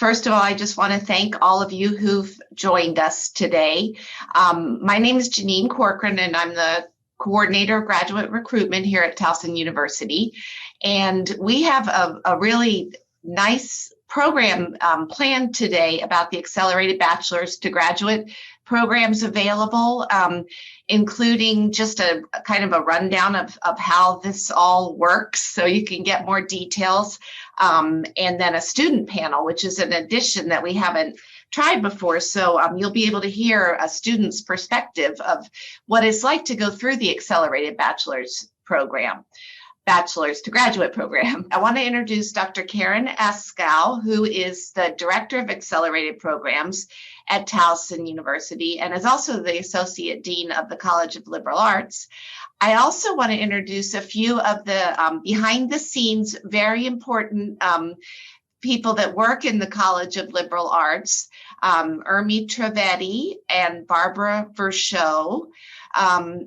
First of all, I just want to thank all of you who've joined us today. My name is Janine Corcoran, and I'm the coordinator of graduate recruitment here at Towson University. And we have a really nice program planned today about the accelerated bachelor's to graduate programs available, including just a kind of a rundown of how this all works so you can get more details, and then a student panel, which is an addition that we haven't tried before. So you'll be able to hear a student's perspective of what it's like to go through the accelerated bachelor's to graduate program. I want to introduce Dr. Karen Ascal, who is the Director of Accelerated Programs at Towson University and is also the Associate Dean of the College of Liberal Arts. I also want to introduce a few of the behind the scenes, very important people that work in the College of Liberal Arts, Ermi Trivedi and Barbara Verschow.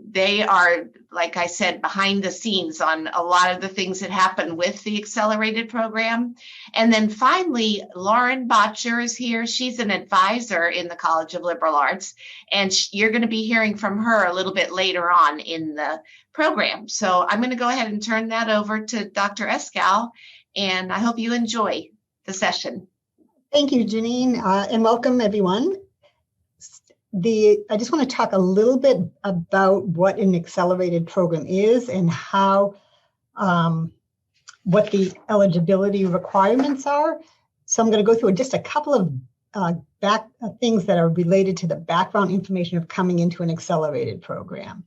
They are, like I said, behind the scenes on a lot of the things that happen with the accelerated program. And then finally, Lauren Botcher is here. She's an advisor in the College of Liberal Arts, and you're going to be hearing from her a little bit later on in the program. So I'm going to go ahead and turn that over to Dr. Ascal, and I hope you enjoy the session. Thank you, Janine, and welcome everyone. I just want to talk a little bit about what an accelerated program is and how, what the eligibility requirements are. So I'm going to go through just a couple of things that are related to the background information of coming into an accelerated program.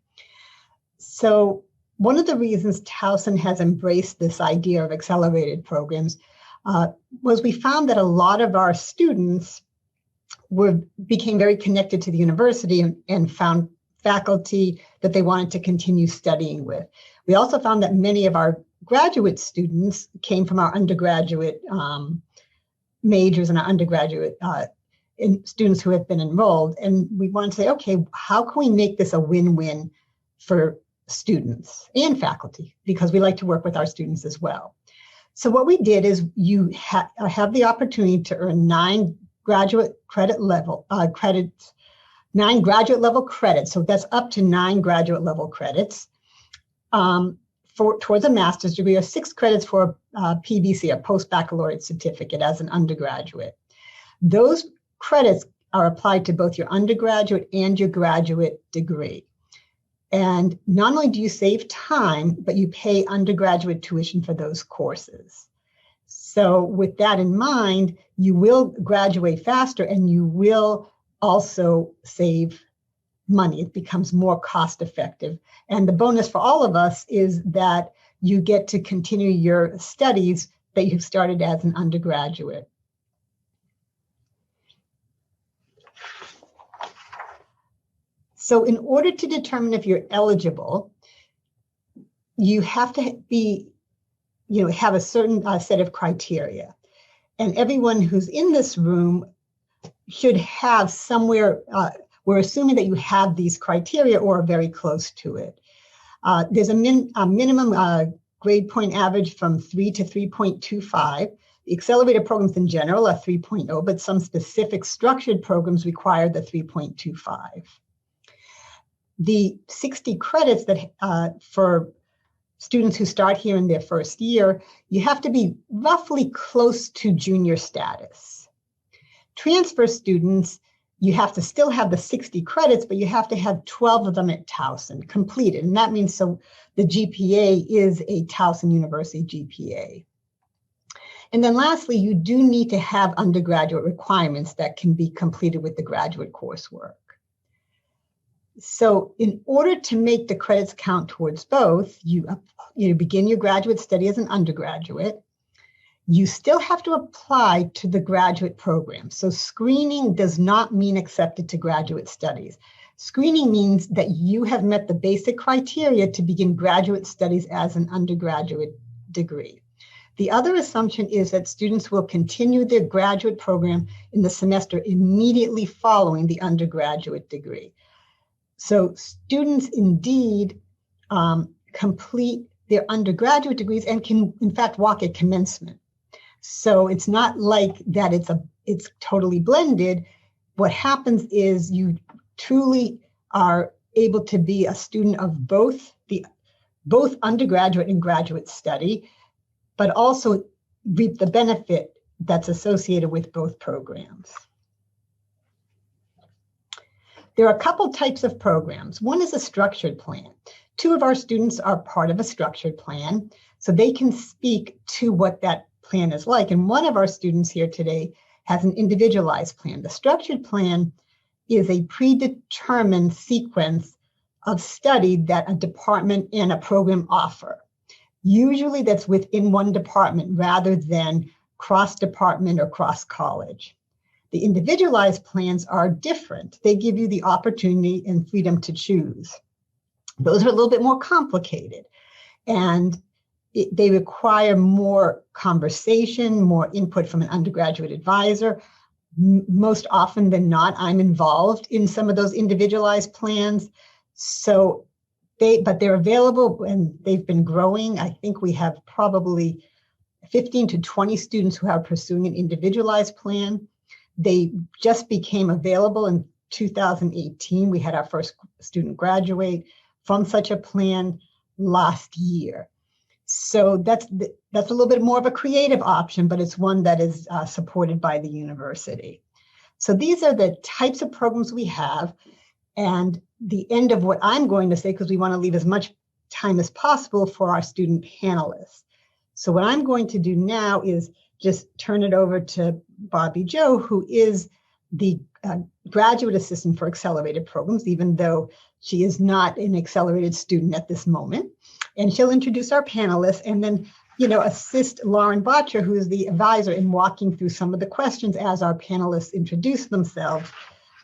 So one of the reasons Towson has embraced this idea of accelerated programs was we found that a lot of our students became very connected to the university and found faculty that they wanted to continue studying with. We also found that many of our graduate students came from our undergraduate majors and our undergraduate students who have been enrolled. And we wanted to say, okay, how can we make this a win-win for students and faculty? Because we like to work with our students as well. So what we did is you have the opportunity to earn 9 graduate level credits. So that's up to 9 graduate level credits towards a master's degree, or 6 credits for a PBC, a post-baccalaureate certificate as an undergraduate. Those credits are applied to both your undergraduate and your graduate degree. And not only do you save time, but you pay undergraduate tuition for those courses. So with that in mind, you will graduate faster and you will also save money. It becomes more cost effective. And the bonus for all of us is that you get to continue your studies that you've started as an undergraduate. So in order to determine if you're eligible, you have to have a certain set of criteria. And everyone who's in this room should have somewhere, we're assuming that you have these criteria or are very close to it. There's a minimum grade point average from 3 to 3.25. The accelerated programs in general are 3.0, but some specific structured programs require the 3.25. The 60 credits that for students who start here in their first year, you have to be roughly close to junior status. Transfer students, you have to still have the 60 credits, but you have to have 12 of them at Towson completed. And that means so the GPA is a Towson University GPA. And then lastly, you do need to have undergraduate requirements that can be completed with the graduate coursework. So in order to make the credits count towards both, you begin your graduate study as an undergraduate. You still have to apply to the graduate program. So screening does not mean accepted to graduate studies. Screening means that you have met the basic criteria to begin graduate studies as an undergraduate degree. The other assumption is that students will continue their graduate program in the semester immediately following the undergraduate degree. So students indeed complete their undergraduate degrees and can, in fact, walk at commencement. So it's not like that it's totally blended, what happens is you truly are able to be a student of both undergraduate and graduate study, but also reap the benefit that's associated with both programs. There are a couple types of programs. One is a structured plan. 2 of our students are part of a structured plan, so they can speak to what that plan is like. And one of our students here today has an individualized plan. The structured plan is a predetermined sequence of study that a department and a program offer. Usually that's within one department rather than cross-department or cross-college. The individualized plans are different. They give you the opportunity and freedom to choose. Those are a little bit more complicated, and they require more conversation, more input from an undergraduate advisor. Most often than not, I'm involved in some of those individualized plans. But they're available and they've been growing. I think we have probably 15 to 20 students who are pursuing an individualized plan. They just became available in 2018. We had our first student graduate from such a plan last year. So that's a little bit more of a creative option, but it's one that is supported by the university. So these are the types of programs we have. And the end of what I'm going to say, because we want to leave as much time as possible for our student panelists. So what I'm going to do now is just turn it over to Bobby Joe, who is the graduate assistant for accelerated programs, even though she is not an accelerated student at this moment. And she'll introduce our panelists and then, assist Lauren Botcher, who is the advisor, in walking through some of the questions as our panelists introduce themselves.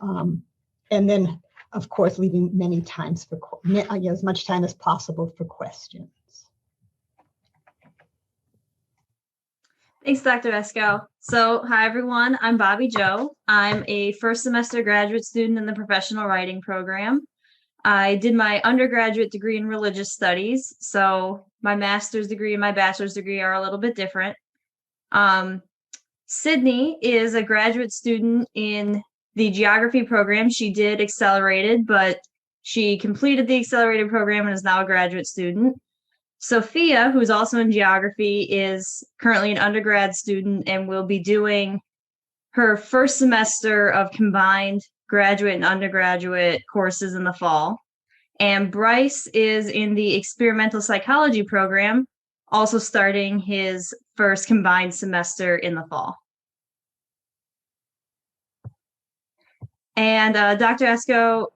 And then, of course, leaving many times for as much time as possible for questions. Thanks, Dr. Ascal. So, hi, everyone. I'm Bobby Joe. I'm a first semester graduate student in the professional writing program. I did my undergraduate degree in religious studies, so my master's degree and my bachelor's degree are a little bit different. Sydney is a graduate student in the geography program. She did accelerated, but she completed the accelerated program and is now a graduate student. Sophia, who's also in geography, is currently an undergrad student and will be doing her first semester of combined graduate and undergraduate courses in the fall. And Bryce is in the experimental psychology program, also starting his first combined semester in the fall. And Dr. Asco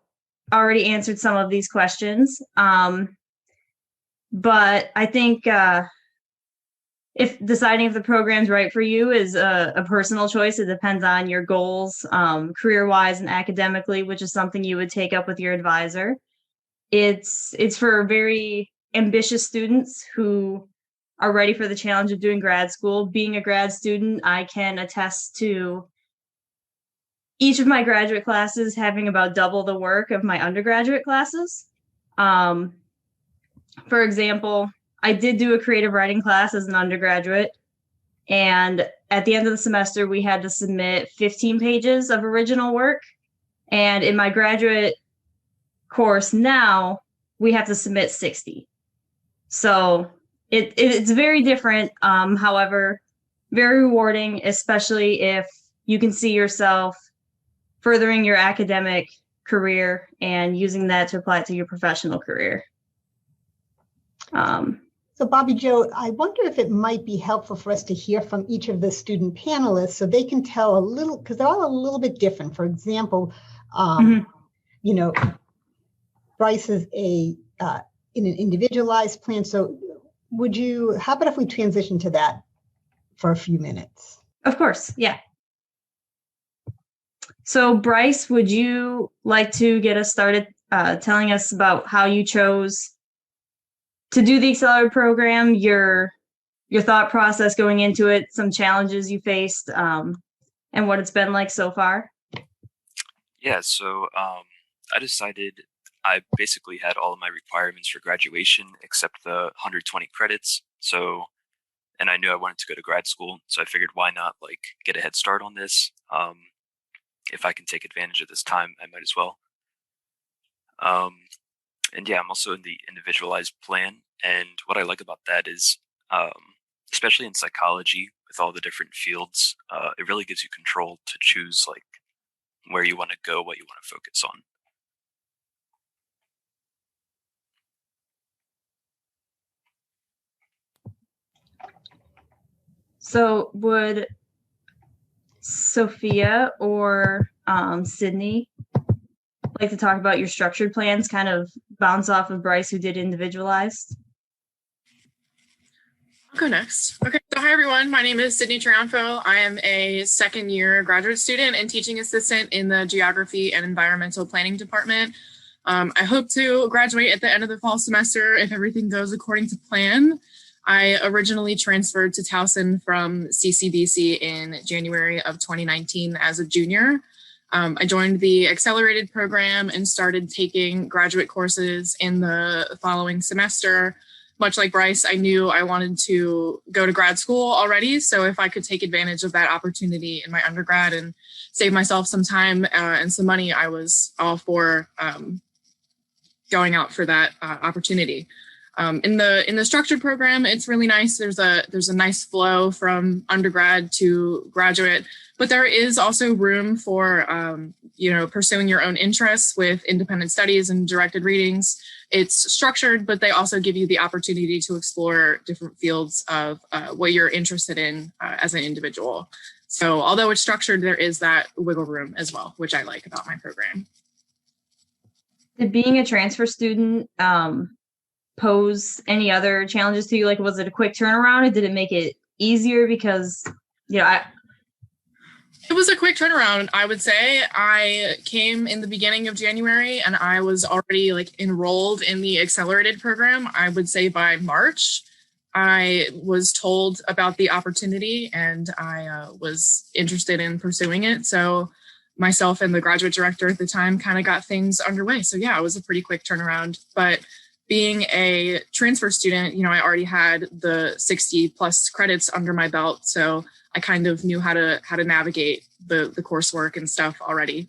already answered some of these questions. But I think if deciding if the program's right for you is a personal choice, it depends on your goals, career-wise and academically, which is something you would take up with your advisor. It's for very ambitious students who are ready for the challenge of doing grad school. Being a grad student, I can attest to each of my graduate classes having about double the work of my undergraduate classes. For example, I did do a creative writing class as an undergraduate, and at the end of the semester, we had to submit 15 pages of original work. And in my graduate course now, we have to submit 60. So it's very different, however, very rewarding, especially if you can see yourself furthering your academic career and using that to apply it to your professional career. So Bobby Joe, I wonder if it might be helpful for us to hear from each of the student panelists so they can tell a little, because they're all a little bit different. For example, Bryce is in an individualized plan. So how about if we transition to that for a few minutes? Of course, yeah. So Bryce, would you like to get us started telling us about how you chose to do the accelerated program, your thought process going into it, some challenges you faced, and what it's been like so far? Yeah, so I decided I basically had all of my requirements for graduation except the 120 credits. So and I knew I wanted to go to grad school, so I figured why not like get a head start on this. If I can take advantage of this time, I might as well. And yeah, I'm also in the individualized plan, and what I like about that is, especially in psychology with all the different fields, it really gives you control to choose like where you want to go, what you want to focus on. So would Sophia or Sydney like to talk about your structured plans, kind of bounce off of Bryce, who did individualized? I'll go next. Okay, so hi everyone. My name is Sydney Triunfo. I am a second-year graduate student and teaching assistant in the Geography and Environmental Planning Department. I hope to graduate at the end of the fall semester if everything goes according to plan. I originally transferred to Towson from CCDC in January of 2019 as a junior. I joined the accelerated program and started taking graduate courses in the following semester. Much like Bryce, I knew I wanted to go to grad school already. So if I could take advantage of that opportunity in my undergrad and save myself some time and some money, I was all for going out for that opportunity. In the structured program, it's really nice. There's a nice flow from undergrad to graduate, but there is also room for pursuing your own interests with independent studies and directed readings. It's structured, but they also give you the opportunity to explore different fields of what you're interested in as an individual. So although it's structured, there is that wiggle room as well, which I like about my program. Did being a transfer student pose any other challenges to you? Like, was it a quick turnaround, or did it make it easier? Because, it was a quick turnaround, I would say. I came in the beginning of January and I was already enrolled in the accelerated program. I would say by March, I was told about the opportunity and I was interested in pursuing it. So myself and the graduate director at the time kind of got things underway. So yeah, it was a pretty quick turnaround. But being a transfer student, I already had the 60 plus credits under my belt. So I kind of knew how to navigate the coursework and stuff already.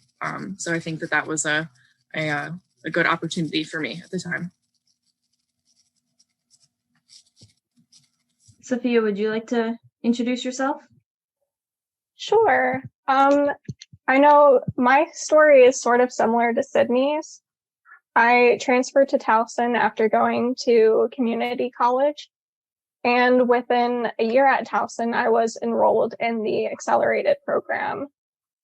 So I think that was a good opportunity for me at the time. Sophia, would you like to introduce yourself? Sure. I know my story is sort of similar to Sydney's. I transferred to Towson after going to community college. And within a year at Towson, I was enrolled in the accelerated program.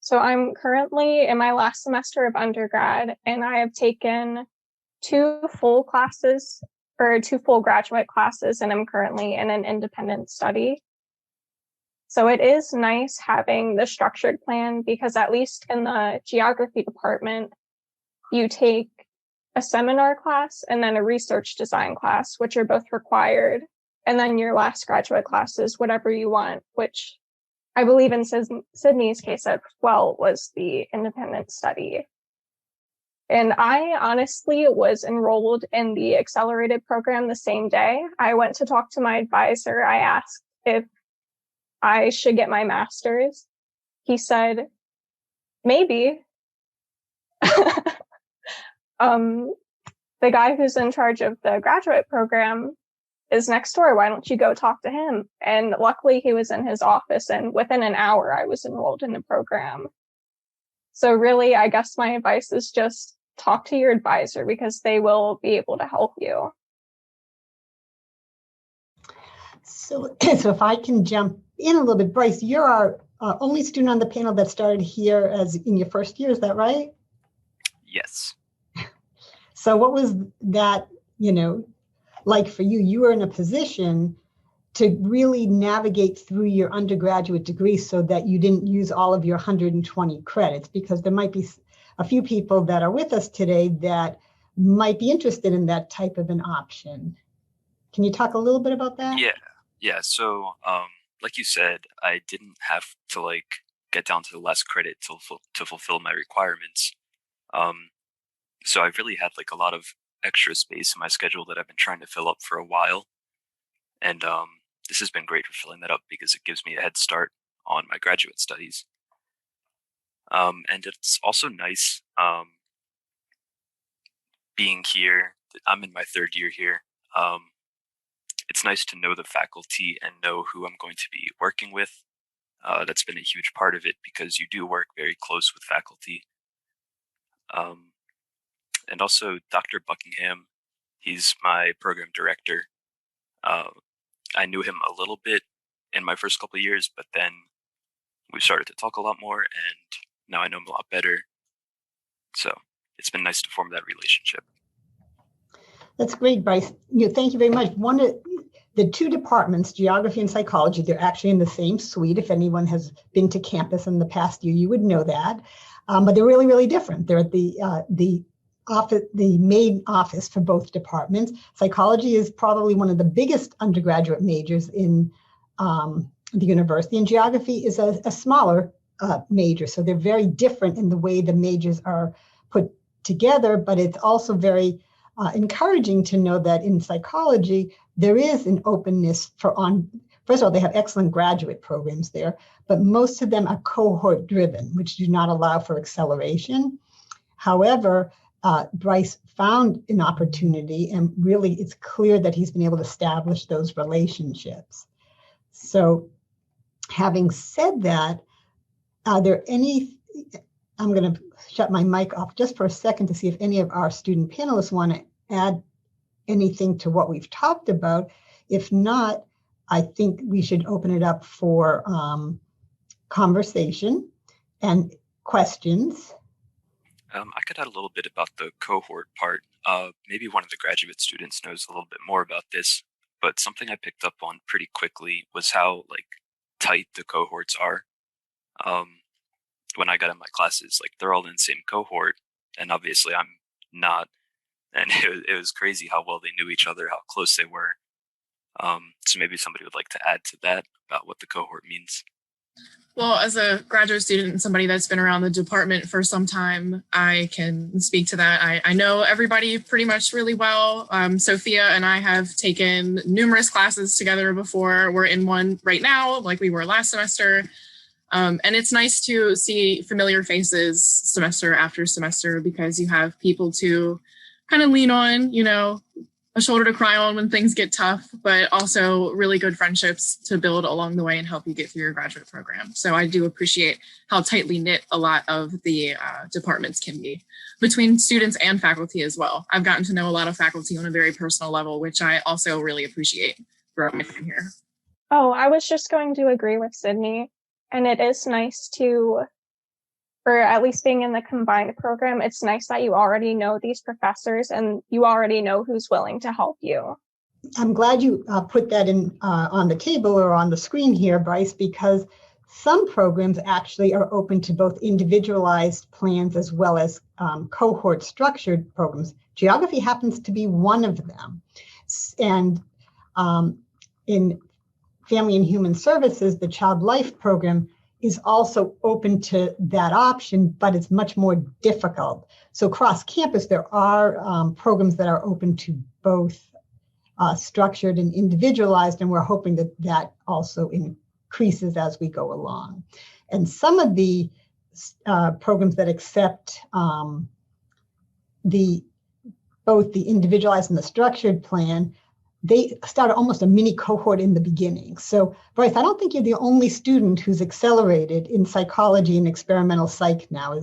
So I'm currently in my last semester of undergrad, and I have taken 2 full graduate classes, and I'm currently in an independent study. So it is nice having the structured plan because at least in the geography department, you take a seminar class and then a research design class, which are both required. And then your last graduate class is whatever you want, which I believe in Sydney's case as well was the independent study. And I honestly was enrolled in the accelerated program the same day. I went to talk to my advisor. I asked if I should get my master's. He said, maybe. The guy who's in charge of the graduate program is next door. Why don't you go talk to him? And luckily he was in his office, and within an hour I was enrolled in the program. So really, I guess my advice is just talk to your advisor because they will be able to help you. So if I can jump in a little bit, Bryce, you're our only student on the panel that started here as in your first year, is that right? Yes. So what was that, like for you? You were in a position to really navigate through your undergraduate degree so that you didn't use all of your 120 credits, because there might be a few people that are with us today that might be interested in that type of an option. Can you talk a little bit about that? Yeah. So, like you said, I didn't have to get down to the last credit to fulfill my requirements. So I really had a lot of extra space in my schedule that I've been trying to fill up for a while. And this has been great for filling that up because it gives me a head start on my graduate studies. And it's also nice being here. I'm in my third year here. It's nice to know the faculty and know who I'm going to be working with. That's been a huge part of it because you do work very close with faculty. And also Dr. Buckingham, he's my program director. I knew him a little bit in my first couple of years, but then we started to talk a lot more, and now I know him a lot better. So it's been nice to form that relationship. That's great, Bryce. Thank you very much. The two departments, geography and psychology, they're actually in the same suite. If anyone has been to campus in the past year, you would know that. But they're really, really different. They're at the main office for both departments. Psychology is probably one of the biggest undergraduate majors in the university, and geography is a smaller major. So they're very different in the way the majors are put together, but it's also very encouraging to know that in psychology, there is an openness first of all, they have excellent graduate programs there, but most of them are cohort driven, which do not allow for acceleration. However, Bryce found an opportunity, and really it's clear that he's been able to establish those relationships. So having said that, are there any, I'm going to shut my mic off just for a second to see if any of our student panelists want to add anything to what we've talked about. If not, I think we should open it up for conversation and questions. I could add a little bit about the cohort part. Maybe one of the graduate students knows a little bit more about this, but something I picked up on pretty quickly was how tight the cohorts are. When I got in my classes, they're all in the same cohort, and obviously I'm not. And it was crazy how well they knew each other, how close they were. So maybe somebody would like to add to that about what the cohort means. Well, as a graduate student and somebody that's been around the department for some time, I can speak to that. I know everybody pretty much really well. Sophia and I have taken numerous classes together before. We're in one right now, like we were last semester. And it's nice to see familiar faces semester after semester because you have people to kind of lean on, a shoulder to cry on when things get tough, but also really good friendships to build along the way and help you get through your graduate program. So I do appreciate how tightly knit a lot of the departments can be between students and faculty as well. I've gotten to know a lot of faculty on a very personal level, which I also really appreciate throughout my time here. Oh, I was just going to agree with Sydney. And it is nice to, or at least being in the combined program, it's nice that you already know these professors and you already know who's willing to help you. I'm glad you put that in on the table or on the screen here, Bryce, because some programs actually are open to both individualized plans as well as cohort structured programs. Geography happens to be one of them. And in Family and Human Services, the Child Life program is also open to that option, but it's much more difficult. So across campus, there are programs that are open to both structured and individualized, and we're hoping that that also increases as we go along. And some of the programs that accept both the individualized and the structured plan, they start almost a mini cohort in the beginning. So Bryce, I don't think you're the only student who's accelerated in psychology and experimental psych now.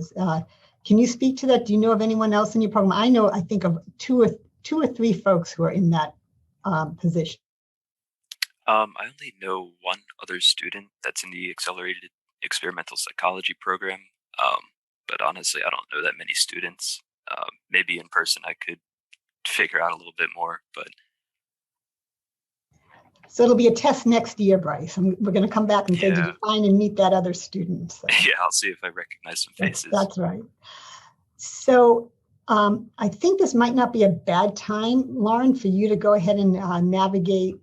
Can you speak to that? Do you know of anyone else in your program? I think of two or three folks who are in that position. I only know one other student that's in the accelerated experimental psychology program. But honestly, I don't know that many students. Maybe in person I could figure out a little bit more, but so it'll be a test next year, Bryce. And we're going to come back and say, did you find and meet that other student? So, yeah, I'll see if I recognize some faces. That's right. So I think this might not be a bad time, Lauren, for you to go ahead and navigate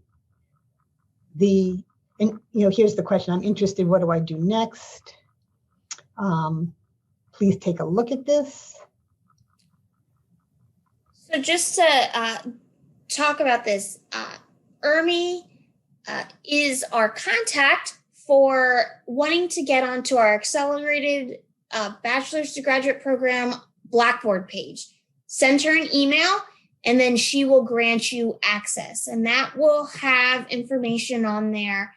here's the question. I'm interested. What do I do next? Please take a look at this. So just to talk about this, ERMI is our contact for wanting to get onto our accelerated bachelor's to graduate program Blackboard page. Send her an email, and then she will grant you access. And that will have information on there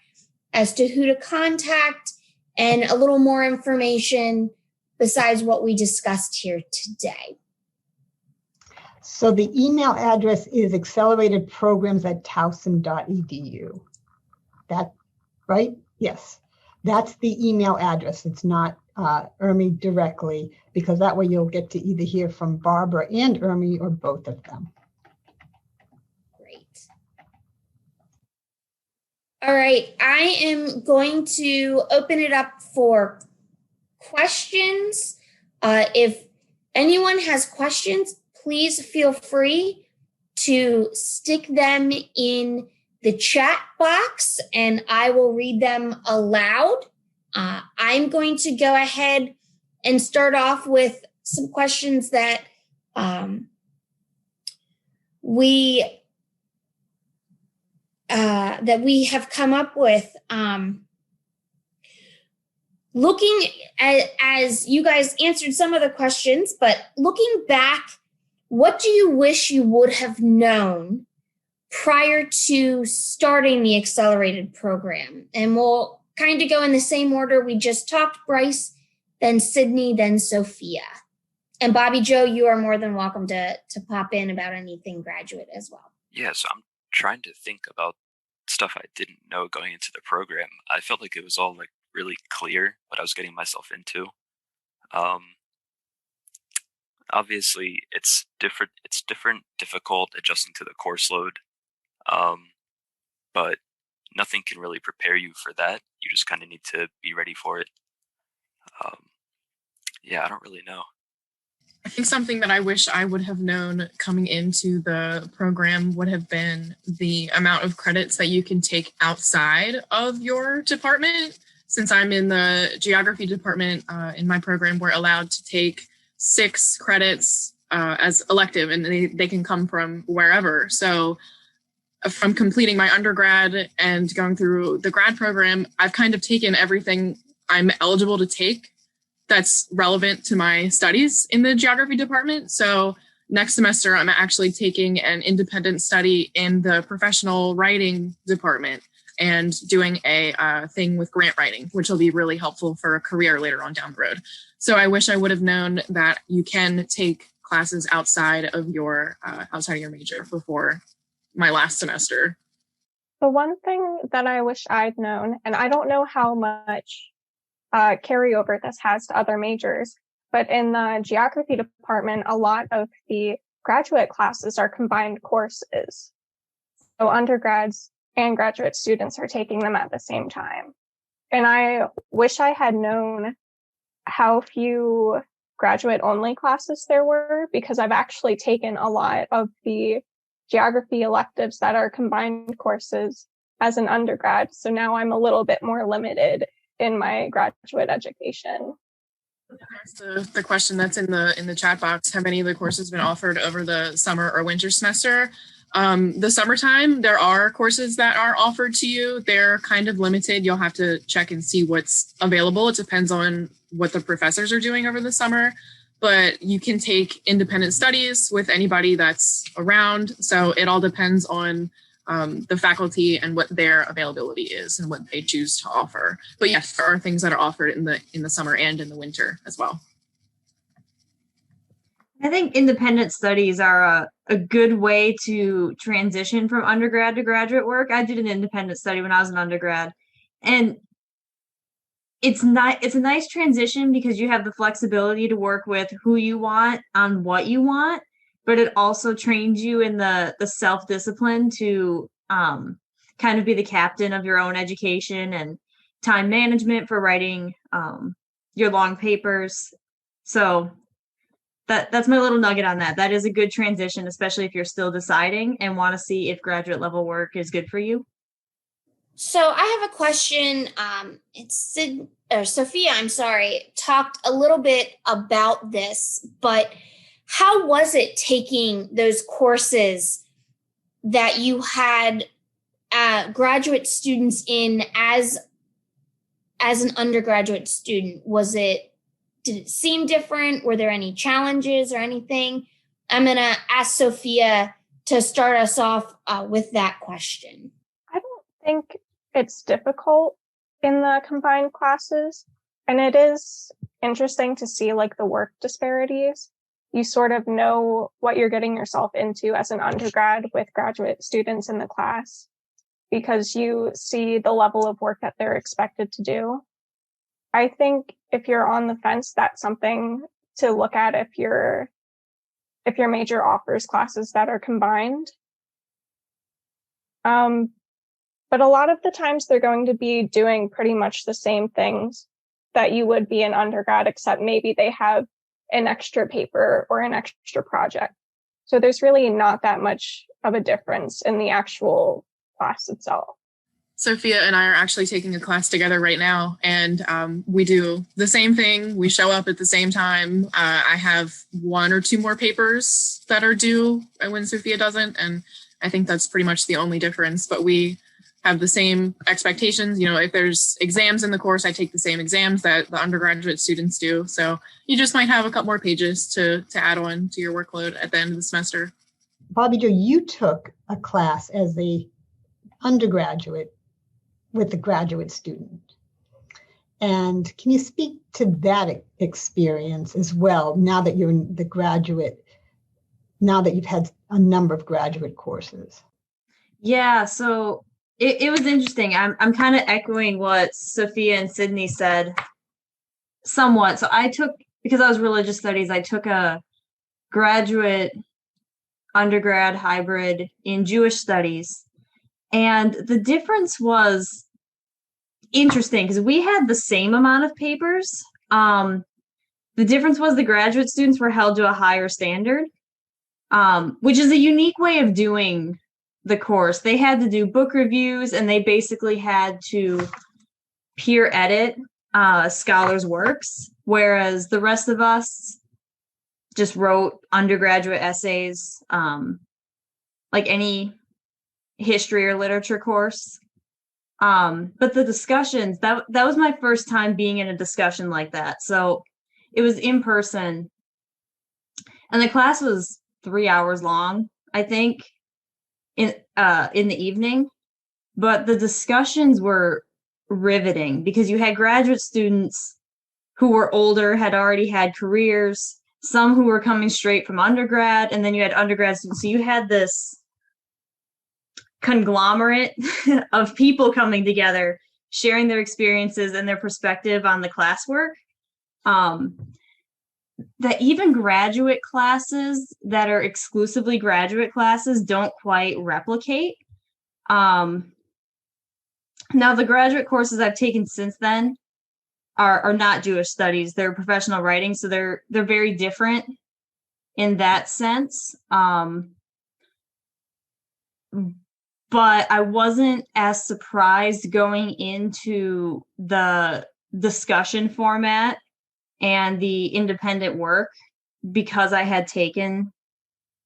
as to who to contact and a little more information besides what we discussed here today. So the email address is acceleratedprograms@towson.edu. That right? Yes. That's the email address. It's not Ermi directly, because that way you'll get to either hear from Barbara and Ermi or both of them. Great. All right, I am going to open it up for questions. If anyone has questions, please feel free to stick them in the chat box and I will read them aloud. I'm going to go ahead and start off with some questions that we have come up with. Looking at, as you guys answered some of the questions, but looking back, what do you wish you would have known prior to starting the accelerated program? And we'll kind of go in the same order we just talked: Bryce, then Sydney, then Sophia. And Bobby Joe, you are more than welcome to pop in about anything graduate as well. Yeah, so I'm trying to think about stuff I didn't know going into the program. I felt like it was all like really clear what I was getting myself into. Obviously, it's different, difficult adjusting to the course load, but nothing can really prepare you for that. You just kind of need to be ready for it. Yeah, I don't really know. I think something that I wish I would have known coming into the program would have been the amount of credits that you can take outside of your department. Since I'm in the geography department in my program, we're allowed to take 6 credits as elective, and they can come from wherever. So from completing my undergrad and going through the grad program, I've kind of taken everything I'm eligible to take that's relevant to my studies in the geography department. So next semester, I'm actually taking an independent study in the professional writing department and doing a thing with grant writing, which will be really helpful for a career later on down the road. So I wish I would have known that you can take classes outside of your major before my last semester. The one thing that I wish I'd known, and I don't know how much carryover this has to other majors, but in the geography department, a lot of the graduate classes are combined courses. So undergrads and graduate students are taking them at the same time. And I wish I had known how few graduate only classes there were, because I've actually taken a lot of the geography electives that are combined courses as an undergrad. So now I'm a little bit more limited in my graduate education. The question that's in the chat box: have any of the courses been offered over the summer or winter semester? The summertime, there are courses that are offered to you. They're kind of limited. You'll have to check and see what's available. It depends on what the professors are doing over the summer, but you can take independent studies with anybody that's around. So it all depends on the faculty and what their availability is and what they choose to offer. But yes, there are things that are offered in the summer and in the winter as well. I think independent studies are a good way to transition from undergrad to graduate work. I did an independent study when I was an undergrad, and it's a nice transition because you have the flexibility to work with who you want on what you want, but it also trains you in the self-discipline to kind of be the captain of your own education and time management for writing your long papers. So that's my little nugget on that. That is a good transition, especially if you're still deciding and want to see if graduate level work is good for you. So I have a question. Sophia, talked a little bit about this, but how was it taking those courses that you had graduate students in as an undergraduate student? Did it seem different? Were there any challenges or anything? I'm going to ask Sophia to start us off with that question. I don't think it's difficult in the combined classes. And it is interesting to see like the work disparities. You sort of know what you're getting yourself into as an undergrad with graduate students in the class, because you see the level of work that they're expected to do. I think if you're on the fence, that's something to look at if your major offers classes that are combined. But a lot of the times they're going to be doing pretty much the same things that you would be in undergrad, except maybe they have an extra paper or an extra project. So there's really not that much of a difference in the actual class itself. Sophia and I are actually taking a class together right now, and we do the same thing. We show up at the same time. I have 1 or 2 more papers that are due when Sophia doesn't, and I think that's pretty much the only difference. But we have the same expectations. You know, if there's exams in the course, I take the same exams that the undergraduate students do. So you just might have a couple more pages to add on to your workload at the end of the semester. Bobby Jo, you took a class as the undergraduate with the graduate student. And can you speak to that experience as well, now that you're in the graduate, now that you've had a number of graduate courses? Yeah, so it was interesting. I'm kind of echoing what Sophia and Sydney said somewhat. So I took, because I was religious studies, I took a graduate undergrad hybrid in Jewish studies. And the difference was interesting because we had the same amount of papers. The difference was the graduate students were held to a higher standard, which is a unique way of doing the course. They had to do book reviews, and they basically had to peer edit scholars' works, whereas the rest of us just wrote undergraduate essays, like any history or literature course. But the discussions, that was my first time being in a discussion like that. So it was in person, and the class was 3 hours long, I think, in the evening. But the discussions were riveting because you had graduate students who were older, had already had careers, some who were coming straight from undergrad, and then you had undergrad students. So you had this conglomerate of people coming together, sharing their experiences and their perspective on the classwork. That even graduate classes that are exclusively graduate classes don't quite replicate. Now, the graduate courses I've taken since then are not Jewish studies. They're professional writing, so they're very different in that sense. But I wasn't as surprised going into the discussion format and the independent work because I had taken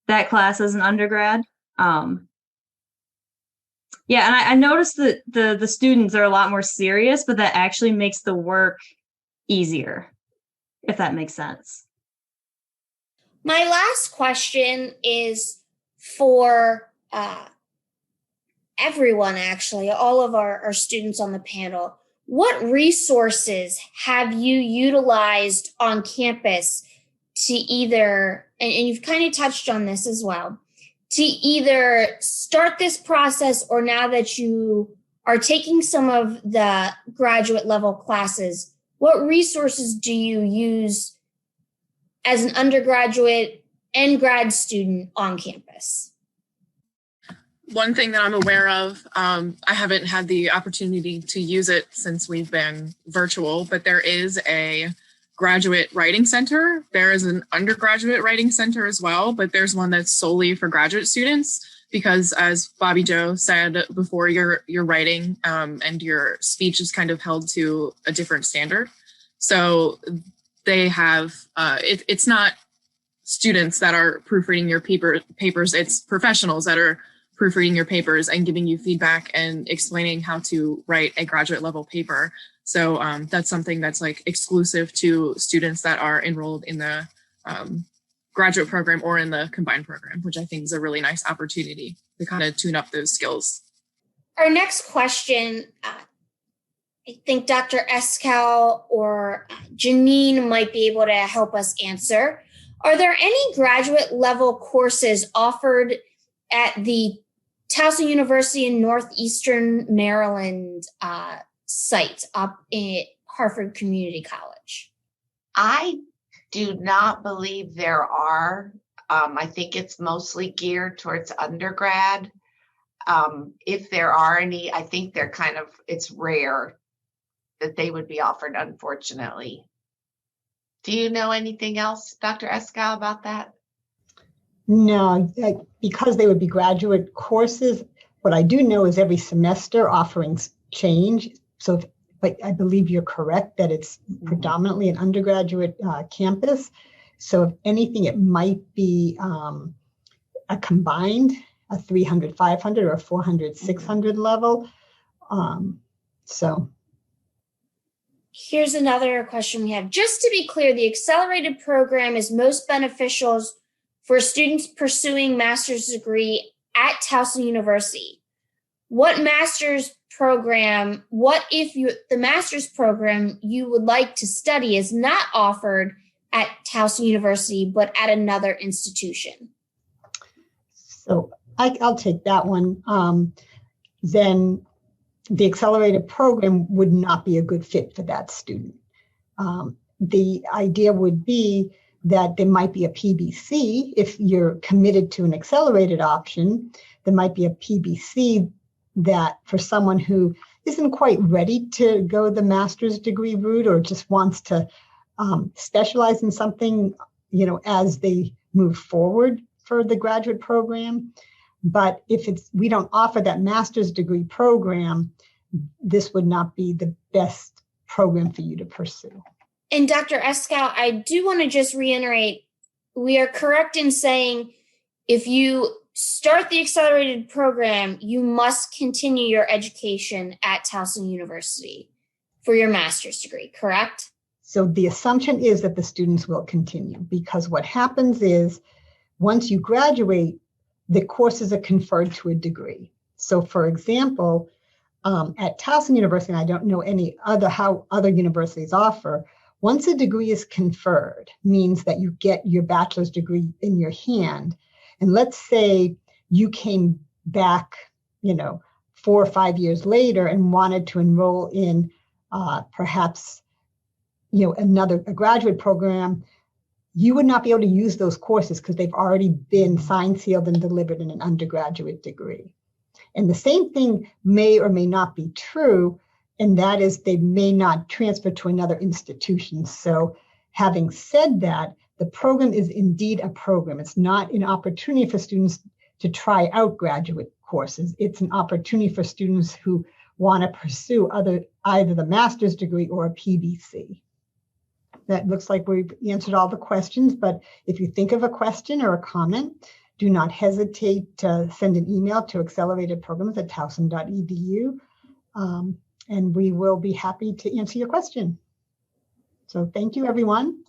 that class as an undergrad. Yeah, and I noticed that the students are a lot more serious, but that actually makes the work easier, if that makes sense. My last question is for everyone, actually, all of our students on the panel. What resources have you utilized on campus to either, and you've kind of touched on this as well, to either start this process, or now that you are taking some of the graduate level classes, what resources do you use as an undergraduate and grad student on campus? One thing that I'm aware of, I haven't had the opportunity to use it since we've been virtual, but there is a graduate writing center. There is an undergraduate writing center as well, but there's one that's solely for graduate students because, as Bobby Jo said before, your writing and your speech is kind of held to a different standard. So they have, it's not students that are proofreading your papers, it's professionals that are proofreading your papers and giving you feedback and explaining how to write a graduate level paper. So that's something that's like exclusive to students that are enrolled in the graduate program or in the combined program, which I think is a really nice opportunity to kind of tune up those skills. Our next question, I think Dr. Ascal or Janine might be able to help us answer. Are there any graduate level courses offered at the Towson University in Northeastern Maryland site up at Harford Community College? I do not believe there are. I think it's mostly geared towards undergrad. If there are any, I think they're it's rare that they would be offered, unfortunately. Do you know anything else, Dr. Ascal, about that? No, because they would be graduate courses, what I do know is every semester offerings change. So but I believe you're correct that it's predominantly an undergraduate campus. So if anything, it might be a combined, a 300, 500 or a 400, 600 level. So here's another question we have. Just to be clear, the accelerated program is most beneficial for students pursuing master's degree at Towson University. What if the master's program you would like to study is not offered at Towson University, but at another institution? So I'll take that one. Then the accelerated program would not be a good fit for that student. The idea would be that there might be a PBC. If you're committed to an accelerated option, there might be a PBC that for someone who isn't quite ready to go the master's degree route or just wants to specialize in something, as they move forward for the graduate program. But if we don't offer that master's degree program, this would not be the best program for you to pursue. And Dr. Ascal, I do want to just reiterate, we are correct in saying if you start the accelerated program, you must continue your education at Towson University for your master's degree, correct? So the assumption is that the students will continue, because what happens is once you graduate, the courses are conferred to a degree. So for example, at Towson University, and I don't know how other universities offer, once a degree is conferred, means that you get your bachelor's degree in your hand. And let's say you came back, 4 or 5 years later and wanted to enroll in perhaps, a graduate program, you would not be able to use those courses because they've already been signed, sealed, and delivered in an undergraduate degree. And the same thing may or may not be true, and that is they may not transfer to another institution. So having said that, the program is indeed a program. It's not an opportunity for students to try out graduate courses. It's an opportunity for students who want to pursue either the master's degree or a PBC. That looks like we've answered all the questions, but if you think of a question or a comment, do not hesitate to send an email to acceleratedprograms@towson.edu, and we will be happy to answer your question. So thank you, everyone.